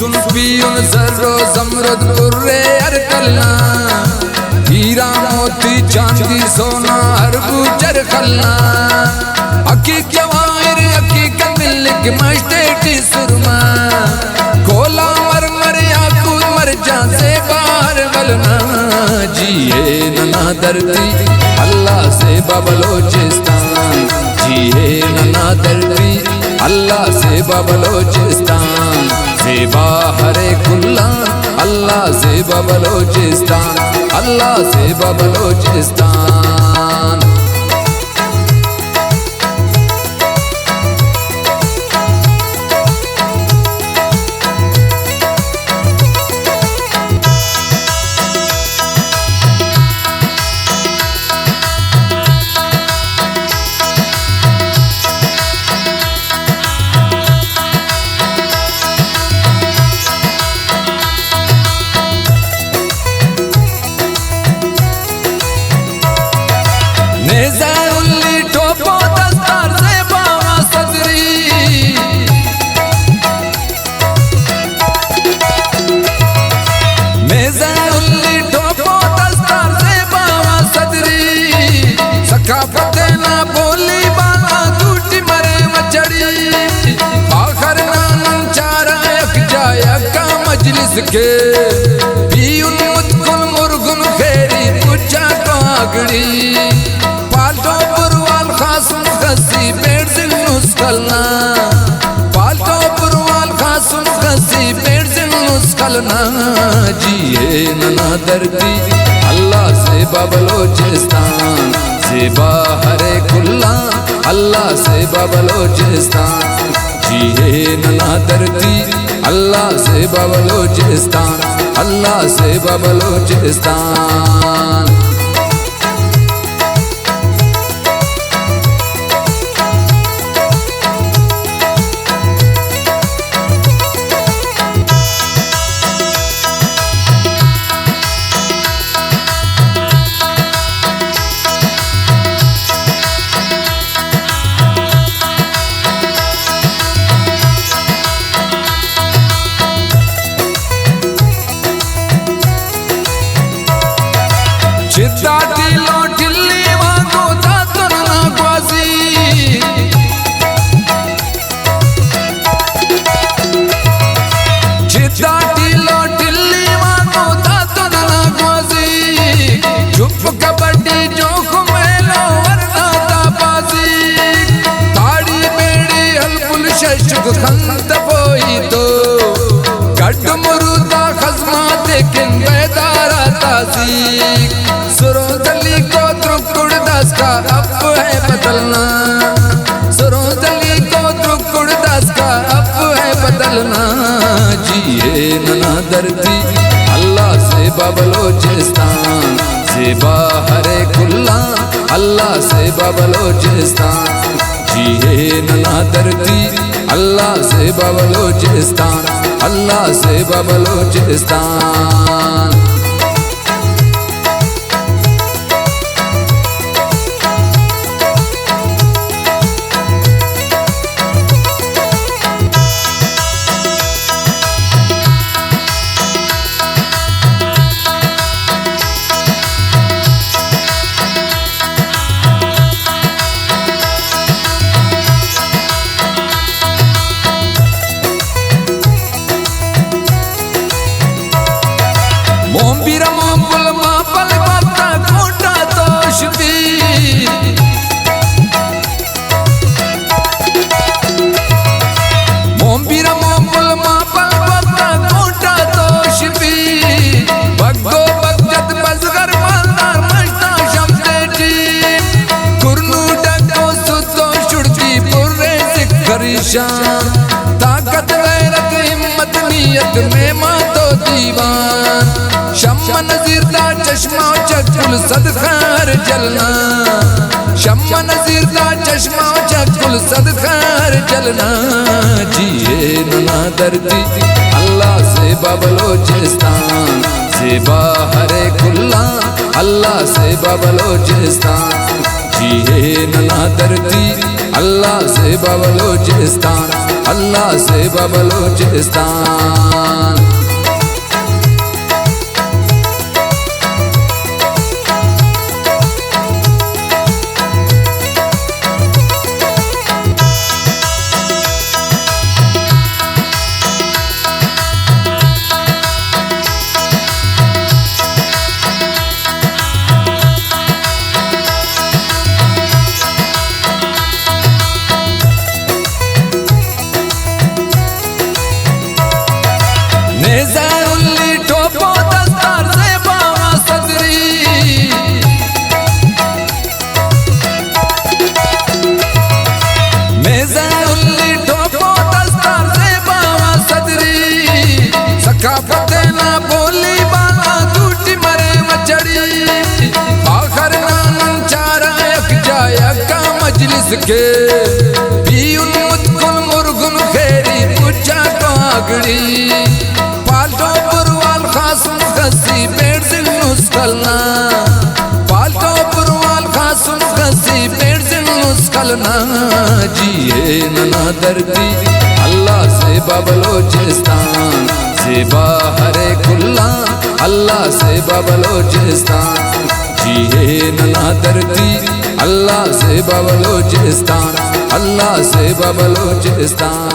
सुल्फियुन जर्रो जमरद कुर्रे अरकलना हीरा मोती चांदी सोना हरबू चरखलना अकी जवाहिर अकी कमिल मस्टेटी सुरमा कोला मरमर याकूत मरजा से बाहर बलना जिए नना दर्दी अल्लाह से बबलोचिस्तान जिए नना दर्दी अल्लाह से बबलोचिस्तान से बाहर खुल्ला अल्लाह से बबलोचिस्तान अल्लाह से बबलोचिस्तान। के पीउन मुतकुन मुर्गुन खेरी पुच्चा कागड़ी पाल्टो पुरवाल खासुन खसी पेड़ से नुस्खलना पाल्टो पुरवाल खासुन खसी पेड़ से नुस्खलना जिए नना दर्दी अल्लाह से बबलोचिस्तान से बाहर खुल्ला अल्लाह से बबलोचिस्तान जिए नना दर्दी अल्लाह से बबलोचिस्तान अल्लाह से बबलोचिस्तान। चित्ता टिलो टिल्ली वांगो दातन नागवाजी चित्ता टिलो टिल्ली वांगो दातन नागवाजी चुप कबड्डी जोख मेलो वरना ताबाजी ताड़ी बेड़ी हलपुल शशुक खंत पोई तो गड्ड मुरुदा खजमा देकिन बेदारा ताजी सुरोदली को त्रुकुड़ दस का अब है बदलना सुरोदली को त्रुकुड़ दस का अब है बदलना जिए नना दर्दी अल्लाह से बबलोचिस्तान से बाहर खुल्ला अल्लाह से बबलोचिस्तान जिए नना दर्दी अल्लाह से बबलोचिस्तान अल्लाह से बबलोचिस्तान। मोम्बीरा मोम्बुल मापल बाता कोटा तोशबी मोम्बीरा मोम्बुल मापल बाता कोटा तोशबी बग्गो बग्गत बजगर मालदार मजदा शमदेटी कुरनू डग्गो सुतो शुड़की पुर्रे सिक्करिशान ताकत गैरत हिम्मत नीयत में मातो दीवान शम्मा नज़ीर दा चश्मा चकुल सदखार जलना शम्मा नज़ीर दा चश्मा चकुल सदखार जलना जिए नना दर्दी अल्लाह से बबलोचिस्तान से बाहर खुल्ला अल्लाह से बबलोचिस्तान जिए नना दर्दी अल्लाह से बबलोचिस्तान अल्लाह से बबलोचिस्तान। इसके बीउन मुतकुन मुर्गुन खेरी पुच्छा कागड़ी पाल्टो पुरवाल खासुन खसी पेड़ से नुस्कलना पाल्टो पुरवाल खासुन खसी पेड़ से नुस्कलना जिए नना दर्दी अल्लाह से बबलोचिस्तान से बाहरे खुल्ला अल्लाह से बबलोचिस्तान जिए नना दर्दी अल्लाह से बबलोचिस्तान अल्लाह से बबलोचिस्तान।